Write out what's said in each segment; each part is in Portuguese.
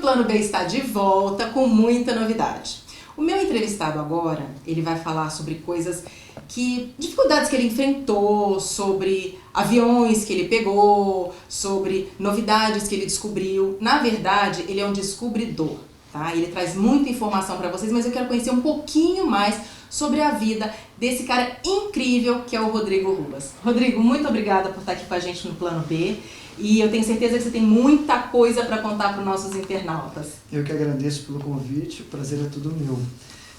Plano B está de volta com muita novidade. O meu entrevistado agora, ele vai falar sobre dificuldades que ele enfrentou, sobre aviões que ele pegou, sobre novidades que ele descobriu. Na verdade, ele é um descobridor, tá? Ele traz muita informação para vocês, mas eu quero conhecer um pouquinho mais sobre a vida desse cara incrível que é o Rodrigo Rubas. Rodrigo, muito obrigada por estar aqui com a gente no Plano B. E eu tenho certeza que você tem muita coisa para contar para os nossos internautas. Eu que agradeço pelo convite, o prazer é tudo meu.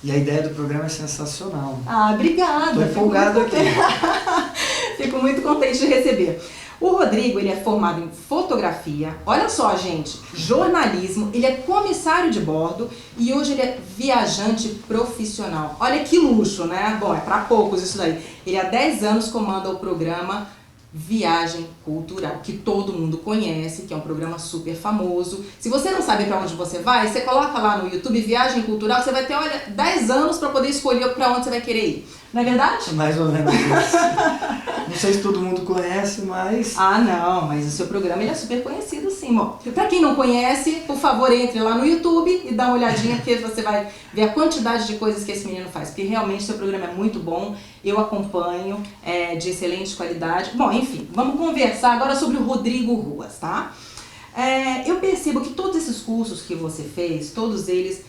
E a ideia do programa é sensacional. Ah, obrigada. Estou empolgado aqui. Fico muito contente de receber. O Rodrigo, ele é formado em fotografia, olha só, gente, jornalismo, ele é comissário de bordo e hoje ele é viajante profissional. Olha que luxo, né? Bom, é para poucos isso daí. Ele há 10 anos comanda o programa Viagem Cultural, que todo mundo conhece, que é um programa super famoso. Se você não sabe para onde você vai, você coloca lá no YouTube Viagem Cultural, você vai ter, olha, 10 anos para poder escolher para onde você vai querer ir. Não é verdade? Mais ou menos isso. Não sei se todo mundo conhece, mas... Ah, não, mas o seu programa ele é super conhecido sim. Bom, para quem não conhece, por favor, entre lá no YouTube e dá uma olhadinha, porque você vai ver a quantidade de coisas que esse menino faz. Porque realmente o seu programa é muito bom, eu acompanho, é de excelente qualidade. Bom, enfim, vamos conversar agora sobre o Rodrigo Ruas, tá? Eu percebo que todos esses cursos que você fez, todos eles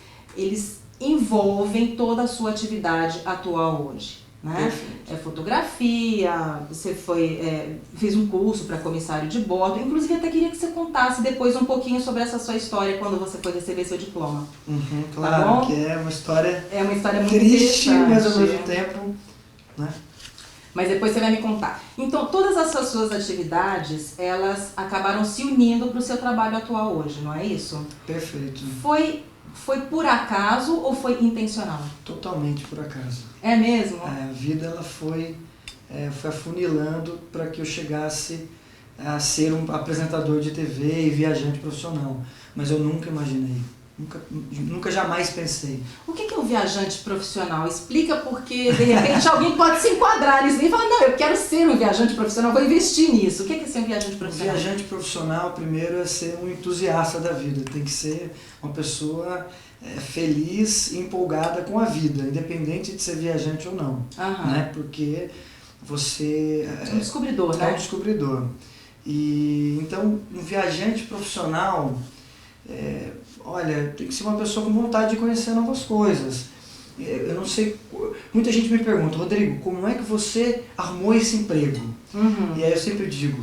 envolvem toda a sua atividade atual hoje, né? Fotografia, você fez um curso para comissário de bordo, inclusive até queria que você contasse depois um pouquinho sobre essa sua história quando você foi receber seu diploma. Claro, tá, que é uma história muito triste, mas ao mesmo tempo, né? Mas depois você vai me contar. Então, todas essas suas atividades, elas acabaram se unindo para o seu trabalho atual hoje, não é isso? Perfeito. Foi por acaso ou foi intencional? Totalmente por acaso. É mesmo? A vida ela foi afunilando para que eu chegasse a ser um apresentador de TV e viajante profissional. Mas eu nunca imaginei, nunca jamais pensei. O que é um viajante profissional? Explica, porque de repente alguém pode se enquadrar nisso e falar, não, eu quero ser um viajante profissional, vou investir nisso. O que é ser um viajante profissional? Um viajante profissional, primeiro, é ser um entusiasta da vida. Tem que ser uma pessoa feliz e empolgada com a vida, independente de ser viajante ou não. Né? Porque você... É um descobridor, né? É um descobridor. E, então, um viajante profissional... olha, tem que ser uma pessoa com vontade de conhecer novas coisas. Eu não sei, muita gente me pergunta, Rodrigo, como é que você arrumou esse emprego? E aí eu sempre digo,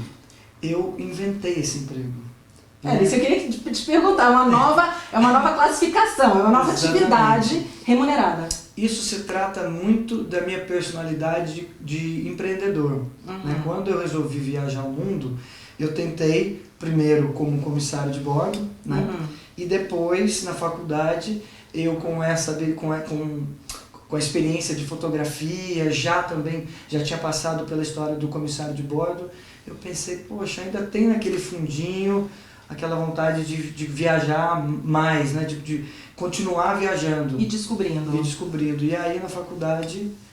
eu inventei esse emprego. Isso eu queria te perguntar, é uma nova classificação, é uma nova atividade remunerada. Isso se trata muito da minha personalidade de empreendedor. Né? Quando eu resolvi viajar ao mundo, eu tentei primeiro como comissário de bordo, né? E depois na faculdade eu com a experiência de fotografia, já tinha passado pela história do comissário de bordo, eu pensei, poxa, ainda tem naquele fundinho aquela vontade de viajar mais, né? De continuar viajando. E descobrindo. E aí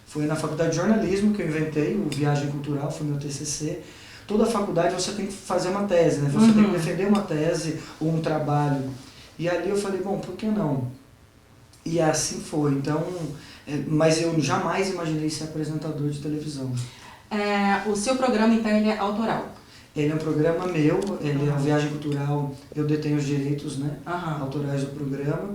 foi na faculdade de jornalismo que eu inventei o Viagem Cultural, foi meu TCC. Toda faculdade você tem que fazer uma tese, né? Você tem que defender uma tese ou um trabalho. E ali eu falei, bom, por que não? E assim foi. Então, mas eu jamais imaginei ser apresentador de televisão. O seu programa, então, ele é autoral? Ele é um programa meu, ele é uma Viagem Cultural, eu detenho os direitos, né, autorais do programa.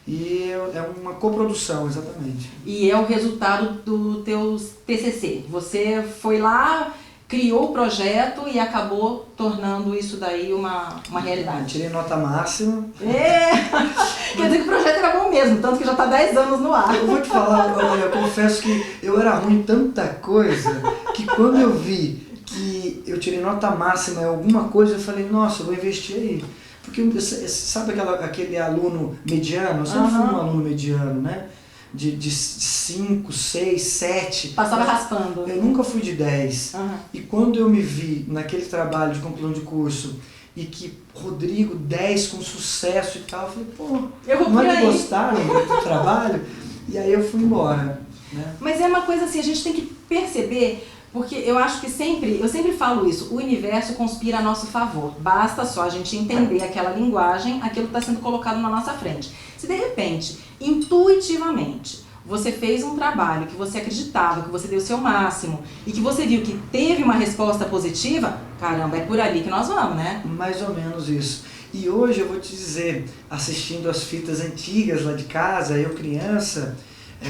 E é uma coprodução, exatamente. E é o resultado do teu TCC. Você foi lá, criou o projeto e acabou tornando isso daí uma realidade. Eu tirei nota máxima. Quer dizer que o projeto era bom mesmo, tanto que já está 10 anos no ar. Eu vou te falar, eu confesso que eu era ruim em tanta coisa, que quando eu vi que eu tirei nota máxima em alguma coisa, eu falei, nossa, eu vou investir aí. Porque sabe aquele aluno mediano? Eu sempre fui um aluno mediano, né? De 5, 6, 7. Passava raspando. Eu nunca fui de 10. E quando eu me vi naquele trabalho de conclusão de curso e que Rodrigo 10 com sucesso e tal, eu falei, pô, não é que gostaram do trabalho? E aí eu fui embora. Né? Mas é uma coisa assim, a gente tem que perceber Porque eu acho que eu sempre falo isso, o universo conspira a nosso favor. Basta só a gente entender aquela linguagem, aquilo que está sendo colocado na nossa frente. Se de repente, intuitivamente, você fez um trabalho que você acreditava, que você deu o seu máximo e que você viu que teve uma resposta positiva, caramba, é por ali que nós vamos, né? Mais ou menos isso. E hoje eu vou te dizer, assistindo as fitas antigas lá de casa, eu criança,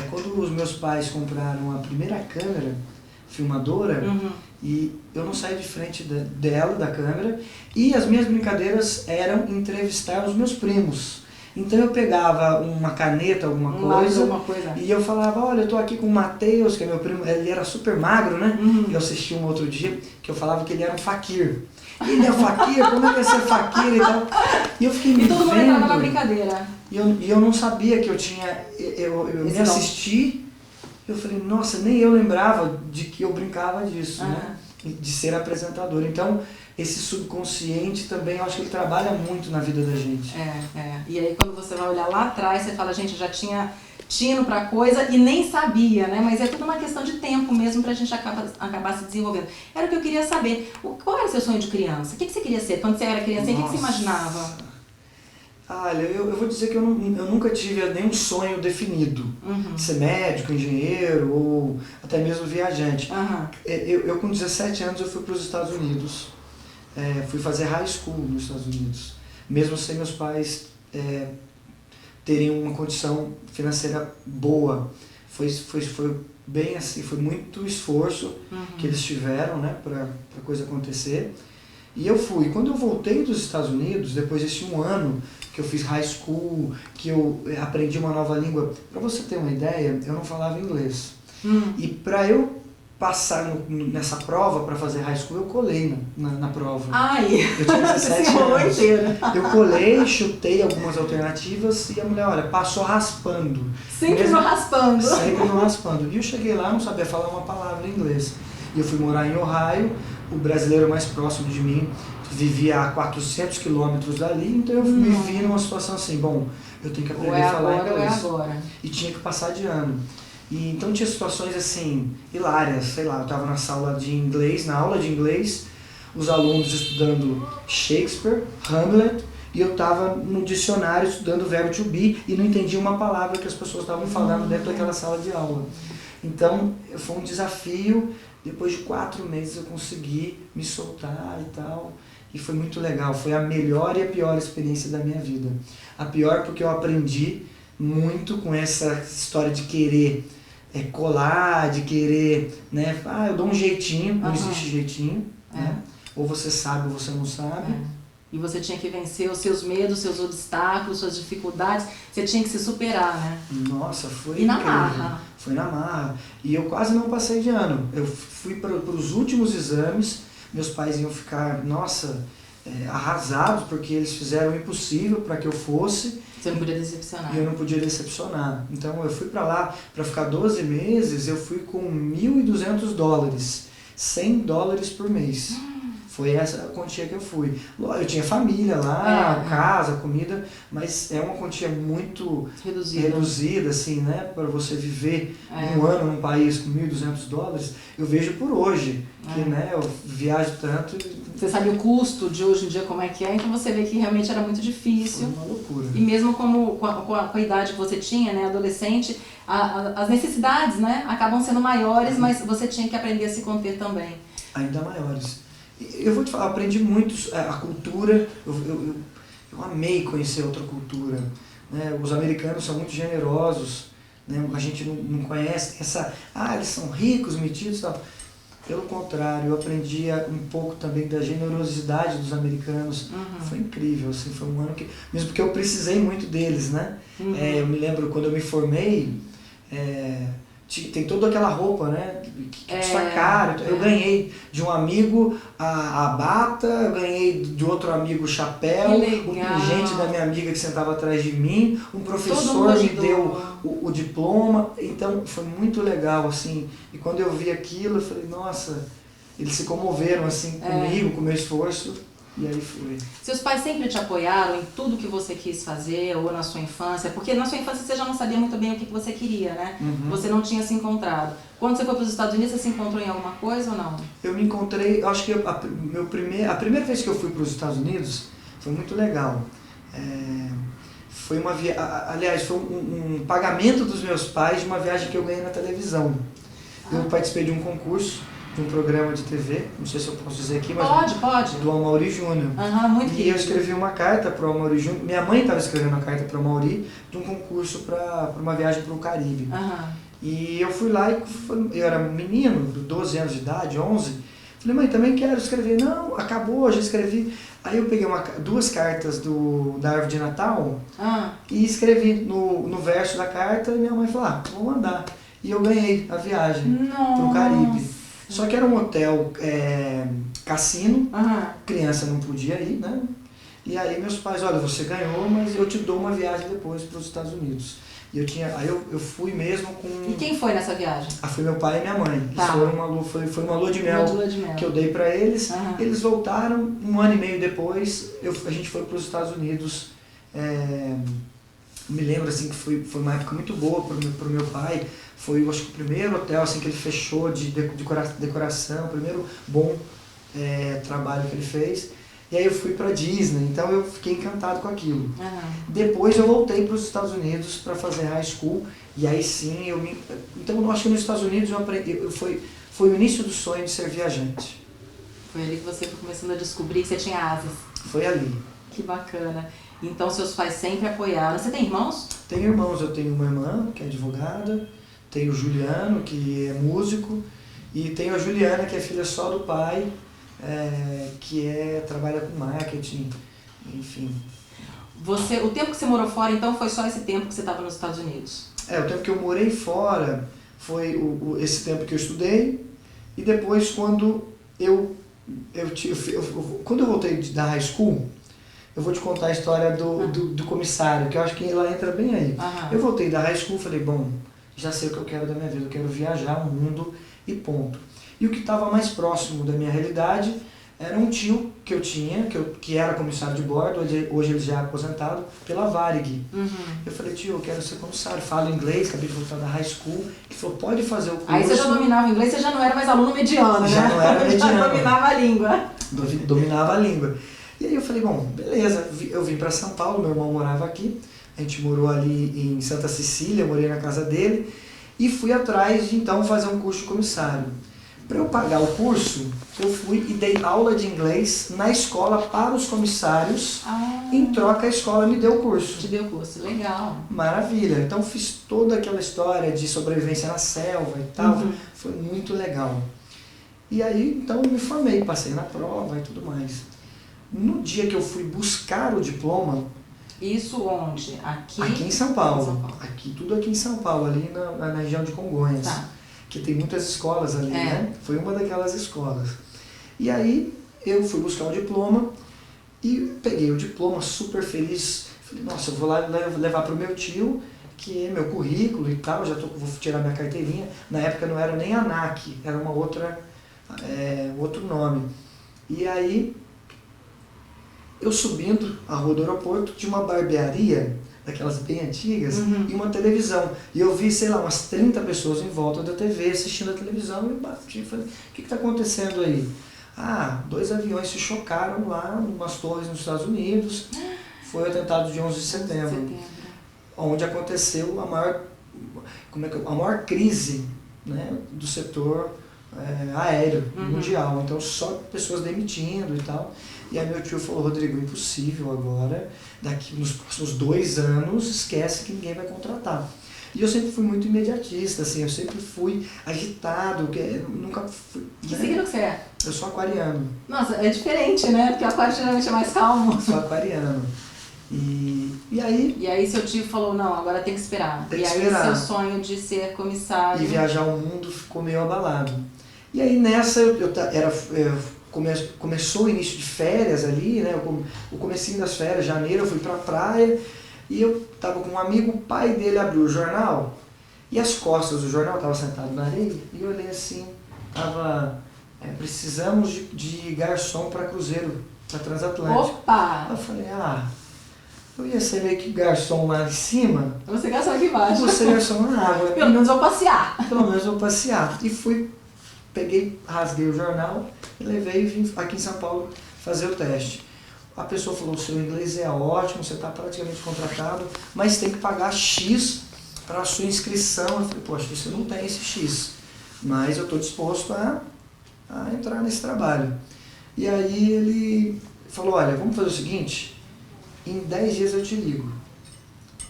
quando os meus pais compraram a primeira câmera filmadora, e eu não saí de frente dela, da câmera, e as minhas brincadeiras eram entrevistar os meus primos. Então eu pegava uma caneta, alguma coisa, e eu falava, olha, eu tô aqui com o Matheus, que é meu primo, ele era super magro, né? Eu assisti um outro dia, que eu falava que ele era um faquir. Ele é faquir, como é que é ser faquir e tal? E eu fiquei me todo mundo vendo, entrava na brincadeira. E eu não sabia que eu tinha, eu me assisti. Eu falei, nossa, nem eu lembrava de que eu brincava disso, né? De ser apresentador. Então, esse subconsciente também, eu acho que ele trabalha muito na vida da gente. E aí quando você vai olhar lá atrás, você fala, gente, eu já tinha tino pra coisa e nem sabia, né? Mas é tudo uma questão de tempo mesmo pra gente acabar se desenvolvendo. Era o que eu queria saber. Qual era o seu sonho de criança? O que você queria ser? Quando você era criança, o que você imaginava? Olha, eu vou dizer que eu nunca tive nenhum sonho definido. Ser médico, engenheiro ou até mesmo viajante. Eu com 17 anos eu fui para os Estados Unidos. Fui fazer high school nos Estados Unidos. Mesmo sem meus pais terem uma condição financeira boa. Foi bem assim, foi muito esforço que eles tiveram, né, para a coisa acontecer. E eu fui. Quando eu voltei dos Estados Unidos, depois desse um ano que eu fiz high school, que eu aprendi uma nova língua, para você ter uma ideia, eu não falava inglês. E para eu passar nessa prova para fazer high school, eu colei na prova. Eu tinha 17 anos. Eu colei, chutei algumas alternativas e a mulher, olha, passou raspando. Sempre no raspando. Sempre no raspando. E eu cheguei lá, não sabia falar uma palavra em inglês. E eu fui morar em Ohio, o brasileiro mais próximo de mim vivia a 400 quilômetros dali, então eu me vi numa situação assim, bom, eu tenho que aprender a falar inglês. E tinha que passar de ano. E então tinha situações assim, hilárias, sei lá, eu estava na aula de inglês, os alunos estudando Shakespeare, Hamlet, e eu estava no dicionário estudando o verbo to be e não entendia uma palavra que as pessoas estavam falando dentro daquela sala de aula. Então foi um desafio, depois de 4 meses eu consegui me soltar e tal, e foi muito legal, foi a melhor e a pior experiência da minha vida. A pior porque eu aprendi muito com essa história de querer colar, de querer, né, eu dou um jeitinho, não existe jeitinho, né? Ou você sabe ou você não sabe. E você tinha que vencer os seus medos, seus obstáculos, suas dificuldades, você tinha que se superar, né? Nossa, foi incrível. Na marra. Foi na marra. E eu quase não passei de ano. Eu fui para os últimos exames, meus pais iam ficar, nossa, arrasados, porque eles fizeram o impossível para que eu fosse. Você não podia decepcionar. E eu não podia decepcionar. Então eu fui para lá, para ficar 12 meses, eu fui com $1.200, $100 por mês. Foi essa a quantia que eu fui. Eu tinha família lá, casa, comida, mas é uma quantia muito reduzida assim, né? Para você viver um ano num país com $1.200, eu vejo por hoje, que né, eu viajo tanto. Você sabe o custo de hoje em dia como é que é, então você vê que realmente era muito difícil. Foi uma loucura. E mesmo com a idade que você tinha, né, adolescente, as necessidades, né, acabam sendo maiores, mas você tinha que aprender a se conter também. Ainda maiores. Eu vou te falar, aprendi muito a cultura, eu amei conhecer outra cultura, né? Os americanos são muito generosos, né? A gente não conhece eles são ricos, metidos e tal. Pelo contrário, eu aprendi um pouco também da generosidade dos americanos. Foi incrível, assim, foi um ano que, mesmo porque eu precisei muito deles, né? Eu me lembro quando eu me formei, tem toda aquela roupa, né, que custa caro. Eu ganhei de um amigo a bata, eu ganhei de outro amigo o chapéu, um pingente da minha amiga que sentava atrás de mim, um professor me deu o diploma, então foi muito legal, assim, e quando eu vi aquilo eu falei, nossa, eles se comoveram assim comigo, com o meu esforço. E aí fui. Seus pais sempre te apoiaram em tudo que você quis fazer ou na sua infância? Porque na sua infância você já não sabia muito bem o que você queria, né? Uhum. Você não tinha se encontrado. Quando você foi para os Estados Unidos, você se encontrou em alguma coisa ou não? Eu me encontrei, acho que a primeira vez que eu fui para os Estados Unidos foi muito legal. Foi uma aliás, foi um pagamento dos meus pais de uma viagem que eu ganhei na televisão. Eu participei de um concurso, de um programa de TV, não sei se eu posso dizer aqui, mas Pode. do Amaury Júnior. Muito E eu escrevi uma carta para o Amaury Júnior. Minha mãe estava escrevendo uma carta para o Amaury de um concurso para uma viagem para o Caribe. E eu fui lá e eu era menino, 12 anos de idade, 11. Falei, mãe, também quero escrever. Não, acabou, já escrevi. Aí eu peguei duas cartas da árvore de Natal e escrevi no verso da carta e minha mãe falou, vou mandar. E eu ganhei a viagem para o Caribe. Só que era um hotel cassino, criança não podia ir, né? E aí meus pais, olha, você ganhou, mas eu te dou uma viagem depois para os Estados Unidos. E aí eu fui mesmo com... E quem foi nessa viagem? Foi meu pai e minha mãe. Foi uma lua de mel que eu dei para eles. Eles voltaram, um ano e meio depois, a gente foi para os Estados Unidos. Me lembro assim que foi uma época muito boa para o meu pai. Foi, eu acho que o primeiro hotel assim, que ele fechou de decoração, o primeiro bom trabalho que ele fez. E aí eu fui para Disney, então eu fiquei encantado com aquilo. Depois eu voltei para os Estados Unidos para fazer high school, e aí sim Então eu acho que nos Estados Unidos eu aprendi, foi o início do sonho de ser viajante. Foi ali que você foi começando a descobrir que você tinha asas. Foi ali. Que bacana. Então seus pais sempre apoiaram. Você tem irmãos? Tenho irmãos, eu tenho uma irmã que é advogada, tenho o Juliano, que é músico, e tenho a Juliana, que é filha só do pai, que trabalha com marketing, enfim. O tempo que você morou fora, então, foi só esse tempo que você estava nos Estados Unidos? O tempo que eu morei fora foi esse tempo que eu estudei, e depois quando quando eu voltei da high school, eu vou te contar a história do comissário, que eu acho que ela entra bem aí. Eu voltei da high school e falei, bom, já sei o que eu quero da minha vida, eu quero viajar o mundo e ponto. E o que estava mais próximo da minha realidade era um tio que eu tinha, que era comissário de bordo, hoje ele já é aposentado, pela Varig. Eu falei, tio, eu quero ser comissário, falo inglês, acabei de voltar da high school. Ele falou, pode fazer o curso. Aí você já dominava inglês, você já não era mais aluno mediano, né? Já não era mediano. Já dominava a língua. Dominava a língua. E aí eu falei, bom, beleza, eu vim para São Paulo, meu irmão morava aqui, a gente morou ali em Santa Cecília, eu morei na casa dele, e fui atrás de então fazer um curso de comissário. Para eu pagar o curso, eu fui e dei aula de inglês na escola para os comissários. Em troca, a escola me deu o curso. Te deu o curso, legal. Maravilha. Então fiz toda aquela história de sobrevivência na selva e tal. Foi muito legal. E aí, então, eu me formei, passei na prova e tudo mais. No dia que eu fui buscar o diploma... Isso onde? Aqui em São Paulo. Tudo aqui em São Paulo, ali na região de Congonhas. Que tem muitas escolas ali, né? Foi uma daquelas escolas. E aí eu fui buscar o diploma e peguei o diploma super feliz. Falei, nossa, eu vou lá levar para o meu tio, que é meu currículo e tal, vou tirar minha carteirinha. Na época não era nem ANAC, era uma outro nome. E aí eu subindo a rua do aeroporto, tinha uma barbearia, daquelas bem antigas, e uma televisão. E eu vi, sei lá, umas 30 pessoas em volta da TV assistindo a televisão e bati e falei, o que está acontecendo aí? 2 aviões se chocaram lá em umas torres nos Estados Unidos. Foi o atentado de 11 de setembro. Onde aconteceu a maior crise, né, do setor aéreo mundial. Então só pessoas demitindo e tal. E aí meu tio falou, Rodrigo, impossível agora, daqui nos próximos 2 anos, esquece que ninguém vai contratar. E eu sempre fui muito imediatista, assim, eu sempre fui agitado, nunca fui... Que signo que você é? Eu sou aquariano. Nossa, é diferente, né? Porque aquário geralmente é mais calmo. Sou aquariano. E aí seu tio falou, não, agora tem que esperar. Tem que esperar. Aí seu sonho de ser comissário... E viajar o mundo ficou meio abalado. E aí nessa, começou o início de férias ali, né? O comecinho das férias, janeiro, eu fui pra praia e eu tava com um amigo, o pai dele abriu o jornal e as costas do jornal, tava sentado na areia e eu olhei assim, precisamos de garçom para cruzeiro pra Transatlântico. Opa! Eu falei, eu ia ser meio que garçom lá em cima. Você garçom aqui embaixo. Você garçom na água. Pelo menos vou passear. Pelo menos vou passear. E fui, rasguei o jornal e levei e vim aqui em São Paulo fazer o teste. A pessoa falou, o seu inglês é ótimo, você está praticamente contratado, mas tem que pagar X para a sua inscrição. Eu falei, poxa, você não tem esse X, mas eu estou disposto a entrar nesse trabalho. E aí ele falou, olha, vamos fazer o seguinte, em 10 dias eu te ligo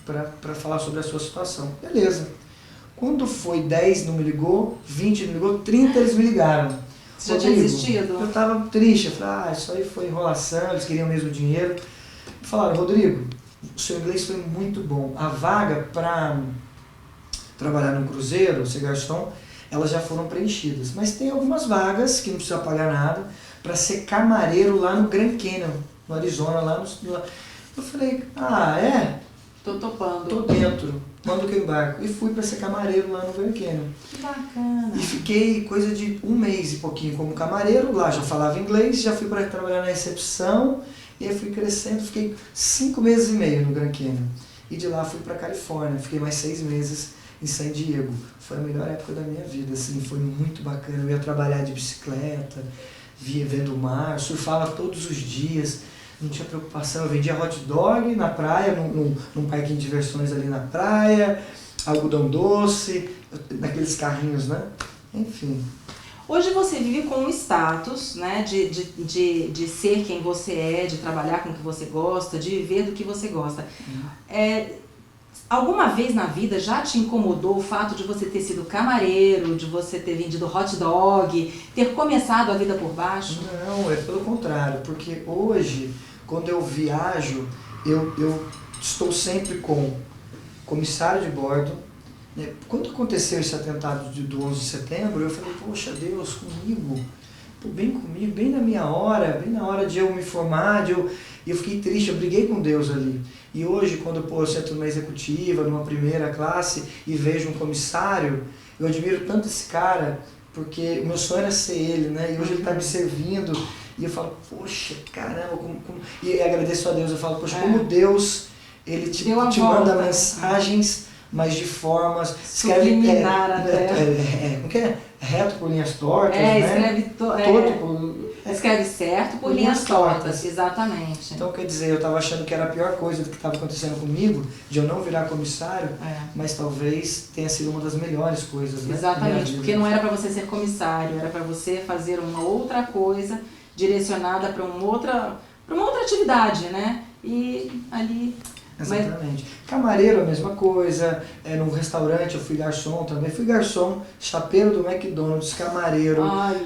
para falar sobre a sua situação. Beleza. Quando foi 10 não me ligou, 20 não me ligou, 30 eles me ligaram. Você já tinha desistido? Eu tava triste, eu falei, isso aí foi enrolação, eles queriam mesmo dinheiro. E falaram, Rodrigo, o seu inglês foi muito bom. A vaga para trabalhar no cruzeiro, ser garçom, elas já foram preenchidas. Mas tem algumas vagas que não precisa pagar nada para ser camareiro lá no Grand Canyon, no Arizona, lá. Eu falei, é? Tô topando. Tô dentro. Manda que eu embarco. E fui para ser camareiro lá no Grand Canyon. Que bacana. E fiquei coisa de 1 mês e pouquinho como camareiro, lá já falava inglês, já fui para trabalhar na recepção, e aí fui crescendo, fiquei 5 meses e meio no Grand Canyon. E de lá fui para Califórnia, fiquei mais 6 meses em San Diego. Foi a melhor época da minha vida, assim, foi muito bacana. Eu ia trabalhar de bicicleta, via vendo o mar, surfava todos os dias. Não tinha preocupação, eu vendia hot dog na praia, num parquinho de diversões ali na praia, algodão doce, naqueles carrinhos, né? Enfim. Hoje você vive com um status, né, de ser quem você é, de trabalhar com o que você gosta, de viver do que você gosta. Alguma vez na vida já te incomodou o fato de você ter sido camareiro, de você ter vendido hot dog, ter começado a vida por baixo? Não, é pelo contrário, porque hoje, quando eu viajo, eu estou sempre com comissário de bordo, né? Quando aconteceu esse atentado do 11 de setembro, eu falei, poxa, Deus, comigo, bem comigo, bem na minha hora, bem na hora de eu me formar, e eu fiquei triste, eu briguei com Deus ali. E hoje, quando eu sento numa executiva, numa primeira classe, e vejo um comissário, eu admiro tanto esse cara, porque o meu sonho era ser ele, né? E hoje ele está me servindo, e eu falo, poxa, caramba, e agradeço a Deus, eu falo, poxa, como Deus, ele te manda mensagens, mas de formas... Subliminar até. Como que é? Reto por linhas tortas, né? Escreve certo por linhas tortas, exatamente. Então, quer dizer, eu estava achando que era a pior coisa do que estava acontecendo comigo, de eu não virar comissário, mas talvez tenha sido uma das melhores coisas, né? Exatamente, porque não era para você ser comissário, era para você fazer uma outra coisa direcionada para uma outra atividade, né? E ali... Exatamente. Camareiro, a mesma coisa, num restaurante eu fui garçom também, fui garçom, chapeiro do McDonald's, camareiro,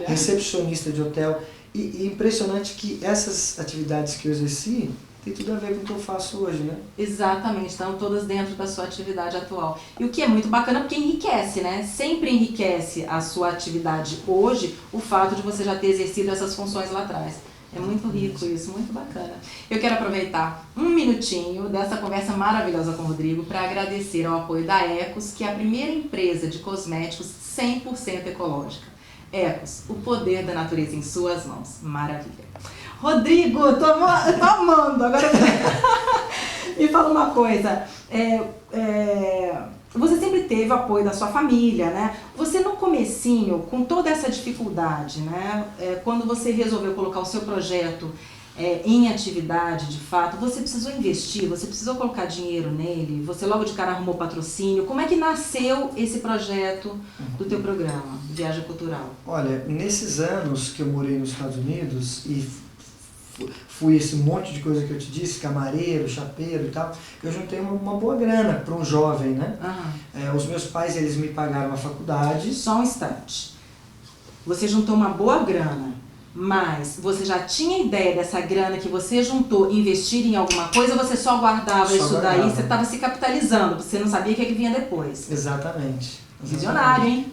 recepcionista de hotel, e impressionante que essas atividades que eu exerci tem tudo a ver com o que eu faço hoje, né? Exatamente, estão todas dentro da sua atividade atual. E o que é muito bacana porque enriquece, né? Sempre enriquece a sua atividade hoje o fato de você já ter exercido essas funções lá atrás. É muito rico isso, muito bacana. Eu quero aproveitar um minutinho dessa conversa maravilhosa com o Rodrigo para agradecer ao apoio da Ecos, que é a primeira empresa de cosméticos 100% ecológica. Ecos, o poder da natureza em suas mãos. Maravilha. Rodrigo, tô amando. Agora me fala uma coisa. Você sempre teve o apoio da sua família, né? Você no comecinho, com toda essa dificuldade, né? Quando você resolveu colocar o seu projeto em atividade, de fato, você precisou investir, você precisou colocar dinheiro nele, você logo de cara arrumou patrocínio. Como é que nasceu esse projeto do teu programa, Viagem Cultural? Olha, nesses anos que eu morei nos Estados Unidos e fui esse monte de coisa que eu te disse, camareiro, chapeiro e tal, eu juntei uma boa grana para um jovem, né? Os meus pais, eles me pagaram a faculdade. Só um instante. Você juntou uma boa grana, mas você já tinha ideia dessa grana que você juntou investir em alguma coisa, ou você só guardava daí, você estava se capitalizando, você não sabia o que vinha depois? Exatamente. Visionário, hein?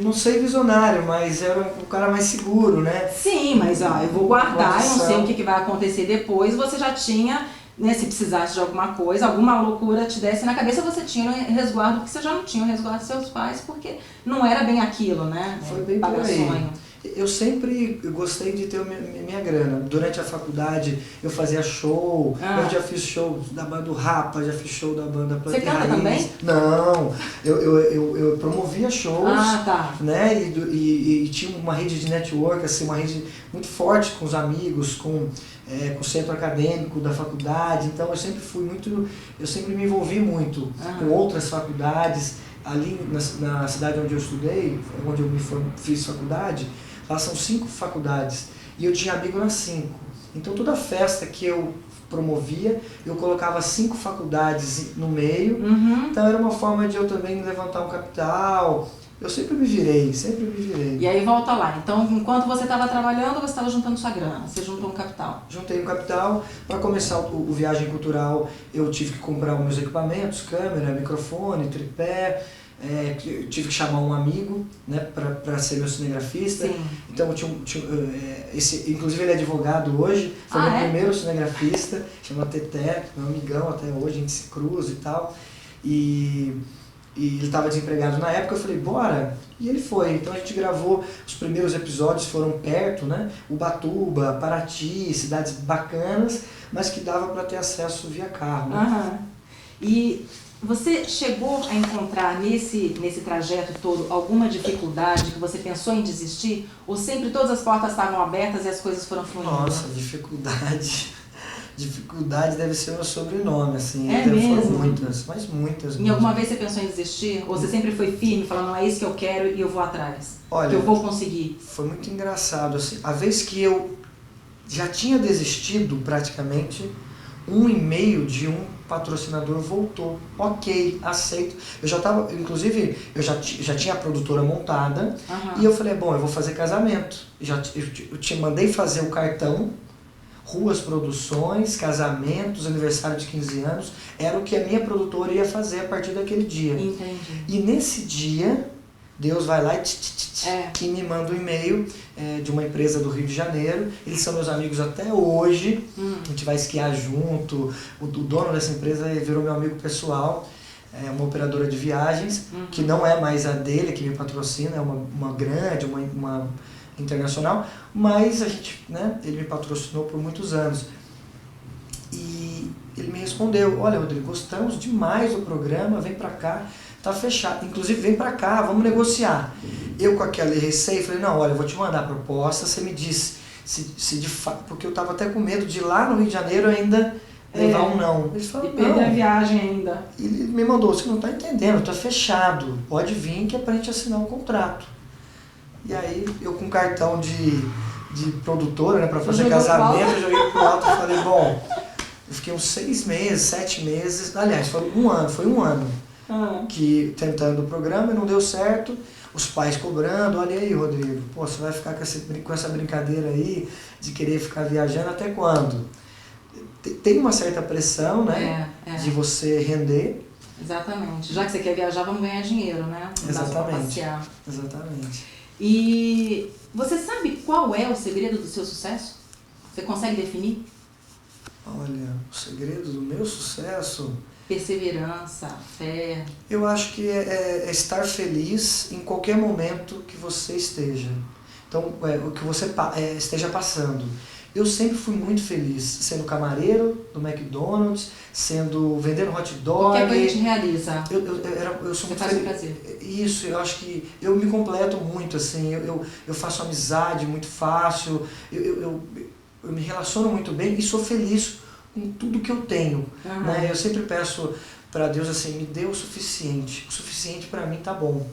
Não sei visionário, mas era o cara mais seguro, né? Sim, mas eu vou guardar, eu não sei o que vai acontecer depois, você já tinha, né, se precisasse de alguma coisa, alguma loucura te desse na cabeça, você tinha resguardo, porque você já não tinha o resguardo dos seus pais, porque não era bem aquilo, né? Foi bem por aí. Sonho. Eu sempre gostei de ter minha grana. Durante a faculdade eu fazia show, eu já fiz show da banda do Rapa, já fiz show da banda Planta Você canta também? Não, eu promovia shows, né? E tinha uma rede de network, assim, uma rede muito forte com os amigos, com o centro acadêmico da faculdade. Então eu sempre me envolvi muito com outras faculdades. Ali na cidade onde eu estudei, onde eu fiz faculdade, lá são 5 faculdades e eu tinha amigo nas 5. Então toda festa que eu promovia, eu colocava 5 faculdades no meio. Então era uma forma de eu também levantar um capital. Eu sempre me virei. E aí volta lá, então enquanto você estava trabalhando, você estava juntando sua grana, você juntou um capital. Juntei um capital, para começar o Viagem Cultural eu tive que comprar os meus equipamentos, câmera, microfone, tripé, tive que chamar um amigo, né, para ser meu cinegrafista. Sim. Então inclusive ele é advogado hoje, foi meu primeiro cinegrafista, chama Teté, meu amigão até hoje, a gente se cruza e tal. E ele estava desempregado na época, eu falei, bora! E ele foi. Então a gente gravou, os primeiros episódios foram perto, né? Ubatuba, Paraty, cidades bacanas, mas que dava para ter acesso via carro. Né? E você chegou a encontrar nesse trajeto todo alguma dificuldade que você pensou em desistir? Ou sempre todas as portas estavam abertas e as coisas foram fluindo? Nossa, dificuldade. Dificuldade deve ser o meu sobrenome, assim. Mesmo? Foram muitas, mas muitas. Em alguma vez você pensou em desistir? Ou você sempre foi firme, falando, não é isso que eu quero e eu vou atrás? Olha, que eu vou conseguir? Foi muito engraçado, assim. A vez que eu já tinha desistido, praticamente, um e-mail de um patrocinador voltou. Ok, aceito. Eu já estava, inclusive, eu já tinha a produtora montada. E eu falei, bom, eu vou fazer casamento. Eu te mandei fazer o cartão, ruas, produções, casamentos, aniversário de 15 anos, era o que a minha produtora ia fazer a partir daquele dia. Entendi. E nesse dia, Deus vai lá e me manda um e-mail de uma empresa do Rio de Janeiro. Eles são meus amigos até hoje, a gente vai esquiar junto. O dono dessa empresa virou meu amigo pessoal, é uma operadora de viagens, que não é mais a dele que me patrocina, é uma grande, uma internacional, mas a gente, né, ele me patrocinou por muitos anos. E ele me respondeu, olha, Rodrigo, gostamos demais do programa, vem pra cá, tá fechado, inclusive vem pra cá, vamos negociar. Eu com aquele receio, falei, não, olha, eu vou te mandar a proposta, você me diz se de fato, porque eu tava até com medo de ir lá no Rio de Janeiro ainda levar um não. Ele falou, e perder a viagem ainda. Ele me mandou, você não tá entendendo, tá fechado, pode vir que é pra gente assinar um contrato. E aí, eu com cartão de produtora, né, pra fazer casamento, eu joguei pro alto e falei, bom, eu fiquei uns 6 meses, 7 meses, aliás, foi um ano que tentando o programa e não deu certo, os pais cobrando, olha aí, Rodrigo, pô, você vai ficar com essa brincadeira aí de querer ficar viajando até quando? Tem uma certa pressão, né, de você render. Exatamente, já que você quer viajar, vamos ganhar dinheiro, né? Não dá só pra passear. Exatamente. E você sabe qual é o segredo do seu sucesso? Você consegue definir? Olha, o segredo do meu sucesso... Perseverança, fé... Eu acho que é estar feliz em qualquer momento que você esteja. Então, o que você esteja passando. Eu sempre fui muito feliz, sendo camareiro do McDonald's, vendendo hot dog. Qualquer coisa te realiza. Eu sou muito feliz. Prazer. Isso, eu acho que eu me completo muito, assim, eu faço amizade muito fácil, eu me relaciono muito bem e sou feliz com tudo que eu tenho. Né? Eu sempre peço para Deus assim, me dê o suficiente para mim tá bom.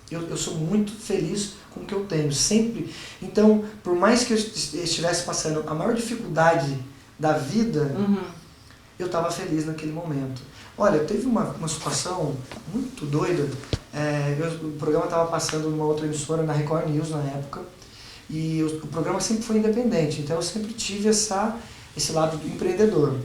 Eu sou muito feliz com o que eu tenho, sempre. Então, por mais que eu estivesse passando a maior dificuldade da vida, eu estava feliz naquele momento. Olha, teve uma situação muito doida, o programa estava passando numa outra emissora, na Record News na época, e o programa sempre foi independente, então eu sempre tive esse lado do empreendedor.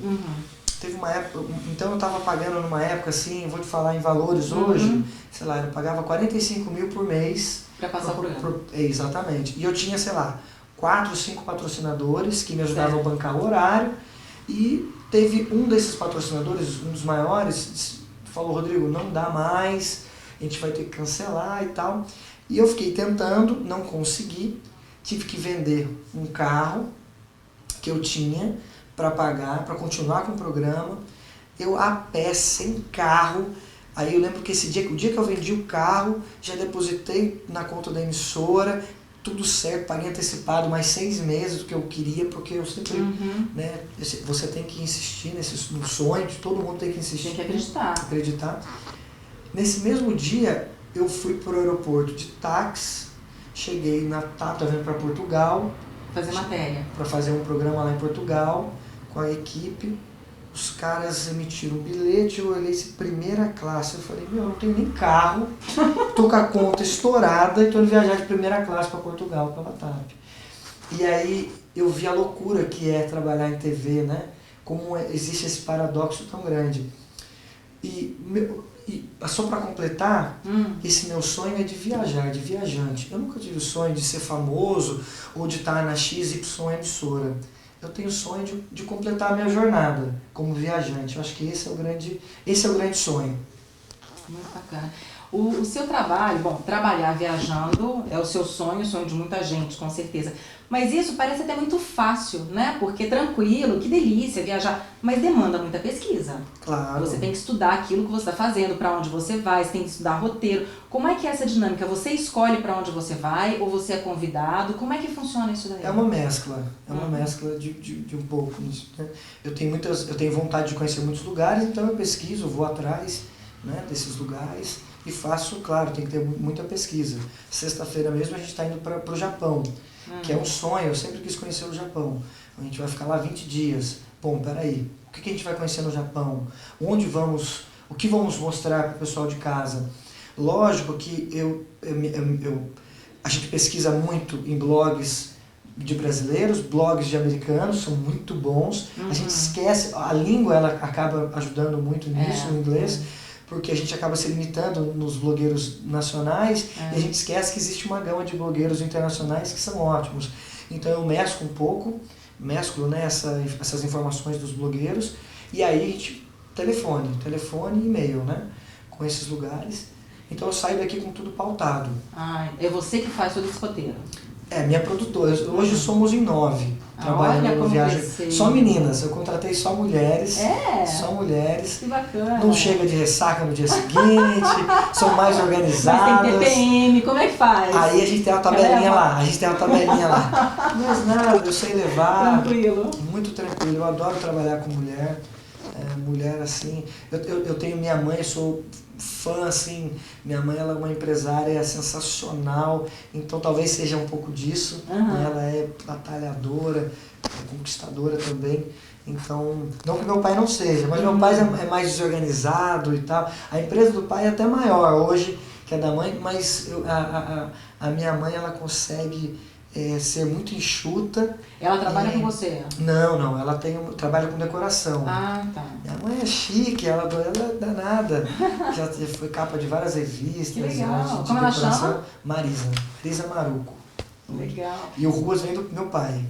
Teve uma época, então eu estava pagando numa época assim, vou te falar em valores hoje, sei lá, eu pagava 45 mil por mês. Para passar o programa. Exatamente. E eu tinha, sei lá, 4, 5 patrocinadores que me ajudavam a bancar o horário. E teve um desses patrocinadores, um dos maiores, falou, Rodrigo, não dá mais, a gente vai ter que cancelar e tal. E eu fiquei tentando, não consegui. tive que vender um carro que eu tinha para pagar, para continuar com o programa. Eu a pé, sem carro. Aí eu lembro que o dia que eu vendi o carro, já depositei na conta da emissora, tudo certo, paguei antecipado mais 6 meses do que eu queria, porque eu sempre, né, você tem que insistir no sonho, todo mundo tem que insistir. Tem que acreditar. Acreditar. Nesse mesmo dia, eu fui para o aeroporto de táxi, cheguei na TAP, vindo para Portugal. Fazer matéria. Para fazer um programa lá em Portugal, com a equipe. Os caras emitiram um bilhete, eu olhei esse primeira classe, eu falei, meu, eu não tenho nem carro, tô com a conta estourada e tô indo viajar de primeira classe para Portugal, pela TAP. E aí eu vi a loucura que é trabalhar em TV, né? Como existe esse paradoxo tão grande. E só para completar, esse meu sonho é de viajar, de viajante. Eu nunca tive o sonho de ser famoso ou de estar na XY emissora. Eu tenho o sonho de completar a minha jornada como viajante. Eu acho que esse é o grande sonho. Muito bacana. O seu trabalho, bom, trabalhar viajando é o seu sonho, o sonho de muita gente, com certeza. Mas isso parece até muito fácil, né? Porque tranquilo, que delícia viajar, mas demanda muita pesquisa. Claro. Você tem que estudar aquilo que você está fazendo, para onde você vai, você tem que estudar roteiro. Como é que é essa dinâmica? Você escolhe para onde você vai ou você é convidado? Como é que funciona isso daí? É uma mescla, de um pouco. Né? Eu tenho vontade de conhecer muitos lugares, então eu pesquiso, vou atrás, né, desses lugares e faço, claro, tem que ter muita pesquisa. Sexta-feira mesmo a gente está indo para o Japão, que é um sonho, eu sempre quis conhecer o Japão. A gente vai ficar lá 20 dias. Bom, peraí, o que a gente vai conhecer no Japão? Onde vamos, o que vamos mostrar para o pessoal de casa? Lógico que a gente pesquisa muito em blogs de brasileiros, blogs de americanos, são muito bons. A gente esquece, a língua ela acaba ajudando muito nisso, no inglês, porque a gente acaba se limitando nos blogueiros nacionais e a gente esquece que existe uma gama de blogueiros internacionais que são ótimos. Então eu mesclo um pouco, né, essas informações dos blogueiros e aí a gente telefone e e-mail, né, com esses lugares. Então eu saio daqui com tudo pautado. Ah, é você que faz todo esse roteiro? É, minha produtora. Hoje somos em 9 trabalhando no Viagem. Só meninas, eu contratei só mulheres. Só mulheres. Que bacana. Não chega de ressaca no dia seguinte, são mais organizadas. Mas tem TPM, como é que faz? Aí a gente tem uma tabelinha lá, Mas nada, eu sei levar. Tranquilo. Muito tranquilo, eu adoro trabalhar com mulher. Mulher assim, eu tenho minha mãe, eu sou fã assim, minha mãe ela é uma empresária sensacional, então talvez seja um pouco disso, né? Ela é batalhadora, é conquistadora também, então, não que meu pai não seja, mas meu pai é mais desorganizado e tal, a empresa do pai é até maior hoje que a da mãe, mas a minha mãe ela consegue ser muito enxuta. Ela trabalha com você? Não, ela trabalha com decoração. Ah, tá. Minha mãe é chique, ela é danada. Já foi capa de várias revistas. Que legal. De como ela chama? Marisa Maruco. Legal. E o Ruas vem do meu pai.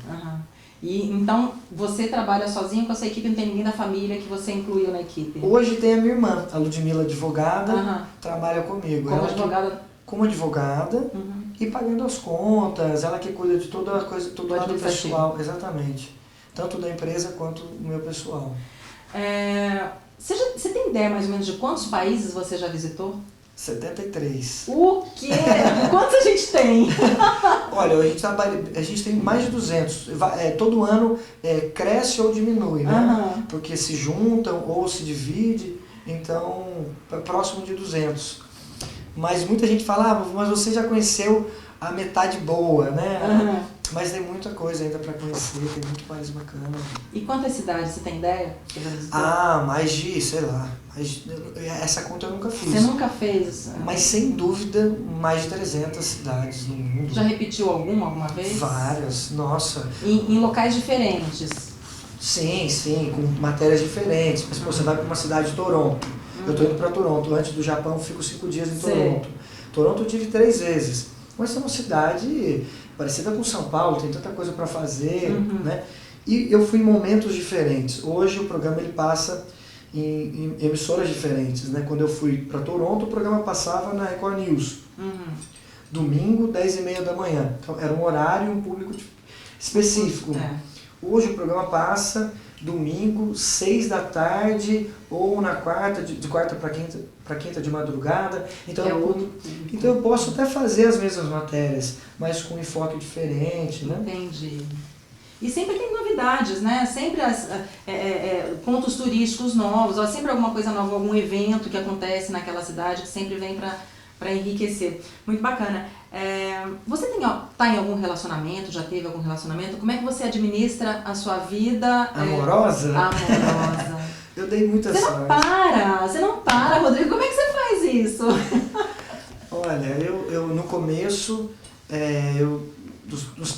E então você trabalha sozinho com essa equipe, não tem ninguém da família que você incluiu na equipe? Hoje tem a minha irmã, a Ludmila, advogada, trabalha comigo. Como advogada? Como advogada e pagando as contas, ela que cuida de toda a coisa, todo o lado pessoal, exatamente. Tanto da empresa quanto do meu pessoal. Você tem ideia mais ou menos de quantos países você já visitou? 73. O quê? Quantos a gente tem? Olha, a gente tem mais de 200. Todo ano cresce ou diminui, né? Porque se juntam ou se divide, então é próximo de 200. Mas muita gente fala, mas você já conheceu a metade boa, né? Mas tem muita coisa ainda para conhecer, tem muito país bacana. E quantas cidades, você tem ideia? Você já visitou? Mais de, sei lá, essa conta eu nunca fiz. Você nunca fez? Mas sem dúvida, mais de 300 cidades no mundo. Já repetiu alguma vez? Várias, nossa. Em locais diferentes? Sim, com matérias diferentes. Mas você vai para uma cidade de Toronto. Eu estou indo para Toronto, antes do Japão eu fico 5 dias em Toronto. Toronto eu tive 3 vezes. Mas é uma cidade parecida com São Paulo, tem tanta coisa para fazer, né? E eu fui em momentos diferentes. Hoje o programa ele passa em emissoras diferentes, né? Quando eu fui para Toronto, o programa passava na Record News. domingo, 10h30 da manhã. Então era um horário e um público específico. Hoje o programa passa domingo, 6 da tarde, ou na quarta, de quarta para quinta de madrugada. Então, então eu posso até fazer as mesmas matérias, mas com um enfoque diferente, né? Entendi. E sempre tem novidades, né? Sempre pontos turísticos novos, ou sempre alguma coisa nova, algum evento que acontece naquela cidade que sempre vem para enriquecer. Muito bacana. Você tá em algum relacionamento, já teve algum relacionamento? Como é que você administra a sua vida amorosa? Amorosa. Eu dei muita sorte. Você não para, Rodrigo. Como é que você faz isso? Olha, eu no começo, dos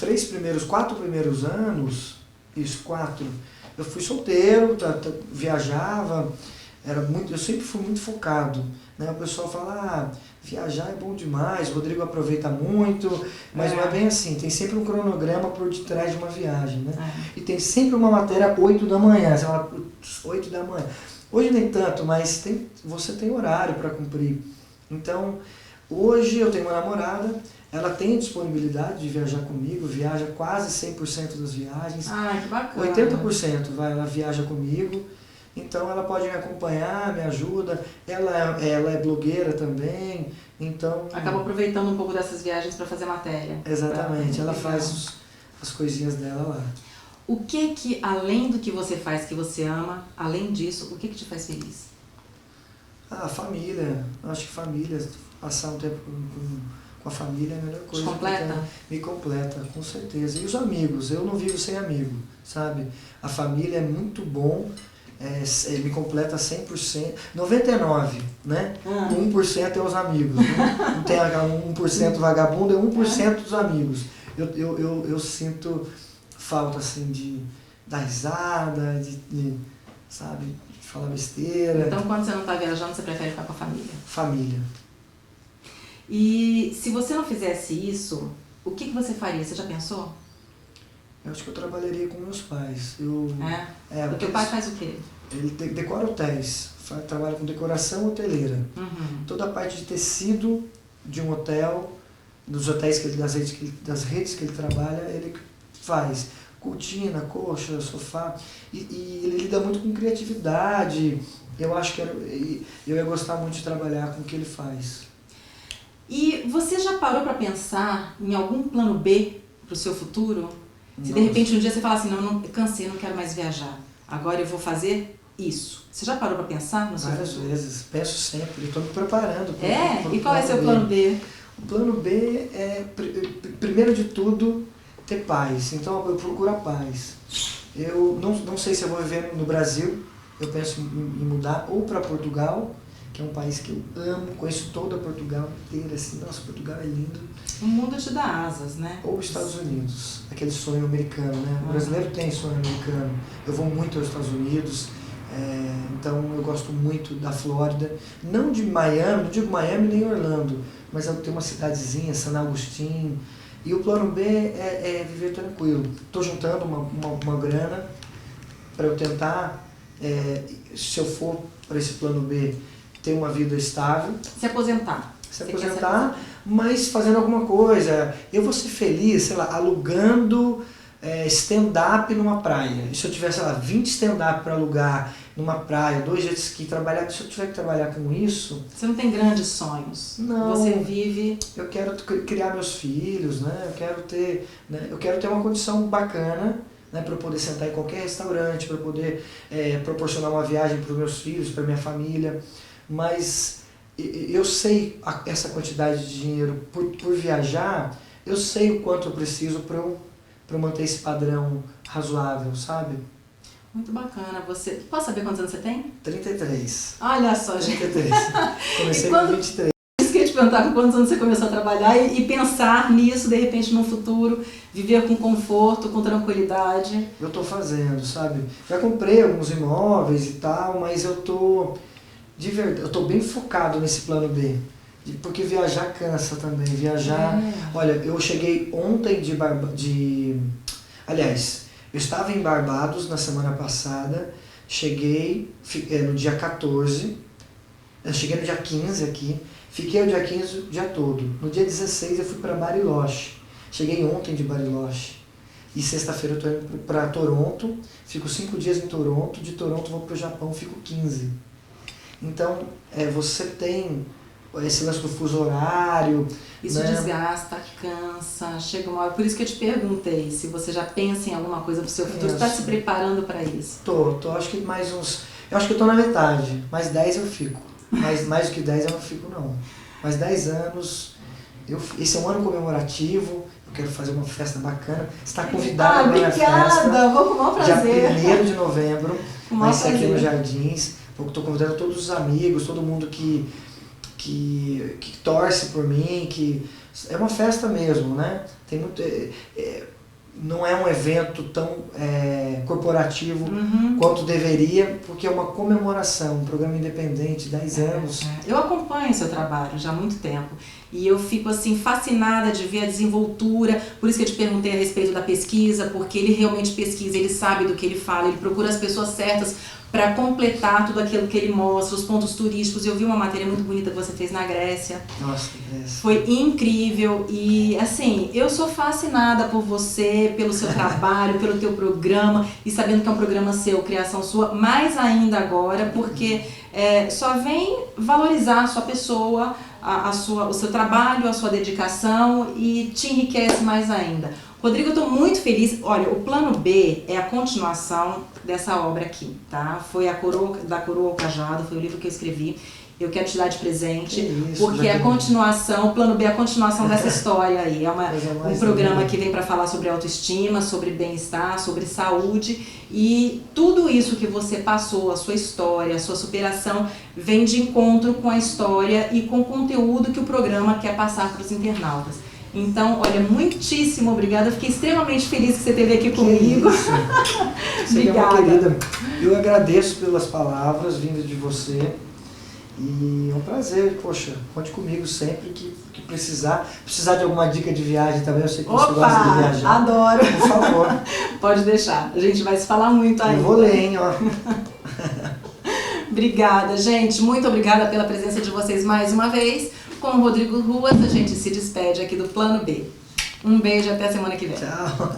4 primeiros anos, eu fui solteiro, viajava, eu sempre fui muito focado, né? O pessoal fala, viajar é bom demais, o Rodrigo aproveita muito, mas não é bem assim, tem sempre um cronograma por detrás de uma viagem, né? E tem sempre uma matéria 8 da manhã, você fala, 8 da manhã. Hoje nem tanto, mas você tem horário para cumprir. Então, hoje eu tenho uma namorada, ela tem disponibilidade de viajar comigo, viaja quase 100% das viagens. Que bacana. 80% ela viaja comigo, então ela pode me acompanhar, me ajuda, ela é blogueira também, então... Acaba aproveitando um pouco dessas viagens para fazer matéria. Exatamente, ela faz as coisinhas dela lá. O que além do que você faz, que você ama, além disso, o que te faz feliz? Família, acho que família, passar um tempo com a família é a melhor coisa. Te completa? Me completa, com certeza. E os amigos, eu não vivo sem amigo, sabe? A família é muito bom, me completa 100%, 99%, né? 1% é os amigos, né? Não tem 1% vagabundo, é 1% dos amigos. Eu sinto falta, assim, de dar risada, sabe, de falar besteira. Então, quando você não está viajando, você prefere ficar com a família? Família. E se você não fizesse isso, o que você faria? Você já pensou? Eu acho que eu trabalharia com meus pais. O teu pai faz o quê? Ele decora hotéis, trabalha com decoração hoteleira. Toda a parte de tecido de um hotel, dos hotéis das redes que ele trabalha, ele faz. Cortina, coxa, sofá. E ele lida muito com criatividade. Eu acho que eu ia gostar muito de trabalhar com o que ele faz. E você já parou para pensar em algum plano B para o seu futuro? Se de repente um dia você fala assim, não, cansei, não quero mais viajar, agora eu vou fazer isso. Você já parou para pensar no seu futuro? Várias vezes, penso sempre, estou me preparando. E qual é seu plano B? O plano B é, primeiro de tudo, ter paz. Então eu procuro a paz. Eu não sei se eu vou viver no Brasil, eu penso em mudar ou para Portugal, que é um país que eu amo, conheço toda Portugal inteira, assim, nossa, Portugal é lindo. O mundo te dá asas, né? Ou Estados Unidos, aquele sonho americano, né? O brasileiro tem sonho americano. Eu vou muito aos Estados Unidos, então eu gosto muito da Flórida. Não de Miami, não digo Miami nem Orlando, mas eu tenho uma cidadezinha, San Agustín. E o plano B é viver tranquilo. Estou juntando uma grana para eu tentar, se eu for para esse plano B, ter uma vida estável. Se aposentar. Mas fazendo alguma coisa. Eu vou ser feliz, sei lá, alugando stand-up numa praia. E se eu tivesse, sei lá, 20 stand-up para alugar numa praia, 2 jet ski, se eu tiver que trabalhar com isso... Você não tem grandes sonhos. Não. Você vive... Eu quero criar meus filhos, né? Eu quero ter uma condição bacana, né, para eu poder sentar em qualquer restaurante, para eu poder proporcionar uma viagem para os meus filhos, para minha família. Mas eu sei essa quantidade de dinheiro por viajar, eu sei o quanto eu preciso para eu manter esse padrão razoável, sabe? Muito bacana. Posso saber quantos anos você tem? 33. Olha só, gente. 33. Comecei com 23. Isso que eu ia te perguntar, com quantos anos você começou a trabalhar e pensar nisso, de repente, no futuro, viver com conforto, com tranquilidade. Eu estou fazendo, sabe? Já comprei alguns imóveis e tal, mas eu tô bem focado nesse plano B. Porque viajar cansa também. Olha, eu cheguei ontem Aliás, eu estava em Barbados na semana passada, cheguei no dia 14, eu cheguei no dia 15 aqui, Fiquei o dia 15 o dia todo. No dia 16 eu fui para Bariloche. Cheguei ontem de Bariloche. E sexta-feira eu tô indo para Toronto. Fico 5 dias em Toronto. De Toronto vou para o Japão, fico 15. Então, você tem esse lance do fuso horário. Isso, né? desgasta, cansa, chega uma hora. Por isso que eu te perguntei se você já pensa em alguma coisa pro seu futuro. Você está se preparando para isso? Tô, acho que mais uns... Eu acho que eu tô na metade. Mais 10 eu fico. Mais do que 10 eu não fico, não. Mais 10 anos... Esse é um ano comemorativo. Eu quero fazer uma festa bacana. Você está convidada para a minha festa. Vou com o maior prazer. Dia 1º de novembro. Vai ser aqui nos prazer. Jardins. Estou convidando todos os amigos, todo mundo que torce por mim, que é uma festa mesmo, né? Tem muito, não é um evento tão corporativo quanto deveria, porque é uma comemoração, um programa independente, 10 anos. Eu acompanho o seu trabalho já há muito tempo e eu fico assim fascinada de ver a desenvoltura, por isso que eu te perguntei a respeito da pesquisa, porque ele realmente pesquisa, ele sabe do que ele fala, ele procura as pessoas certas para completar tudo aquilo que ele mostra, os pontos turísticos. Eu vi uma matéria muito bonita que você fez na Grécia. Nossa, Grécia. Foi incrível e assim, eu sou fascinada por você, pelo seu trabalho, pelo teu programa e sabendo que é um programa seu, criação sua, mais ainda agora, porque só vem valorizar a sua pessoa, o seu trabalho, a sua dedicação e te enriquece mais ainda. Rodrigo, eu estou muito feliz. Olha, o Plano B é a continuação dessa obra aqui, tá? Foi da Coroa ao Cajado, foi o livro que eu escrevi. Eu quero te dar de presente, porque é a continuação, o Plano B é a continuação dessa história aí. É um programa que vem para falar sobre autoestima, sobre bem-estar, sobre saúde e tudo isso que você passou, a sua história, a sua superação, vem de encontro com a história e com o conteúdo que o programa quer passar para os internautas. Então, olha, muitíssimo obrigada. Eu fiquei extremamente feliz que você esteve aqui comigo. Você é uma querida. Eu agradeço pelas palavras vindas de você. E é um prazer, poxa, conte comigo sempre que precisar. Precisar de alguma dica de viagem também, eu sei que você gosta de viajar. Adoro. Por favor. Pode deixar, a gente vai se falar muito ainda. Eu vou ler, hein, ó. Obrigada, gente. Muito obrigada pela presença de vocês mais uma vez. Com o Rodrigo Ruas, a gente se despede aqui do Plano B. Um beijo e até a semana que vem. Tchau.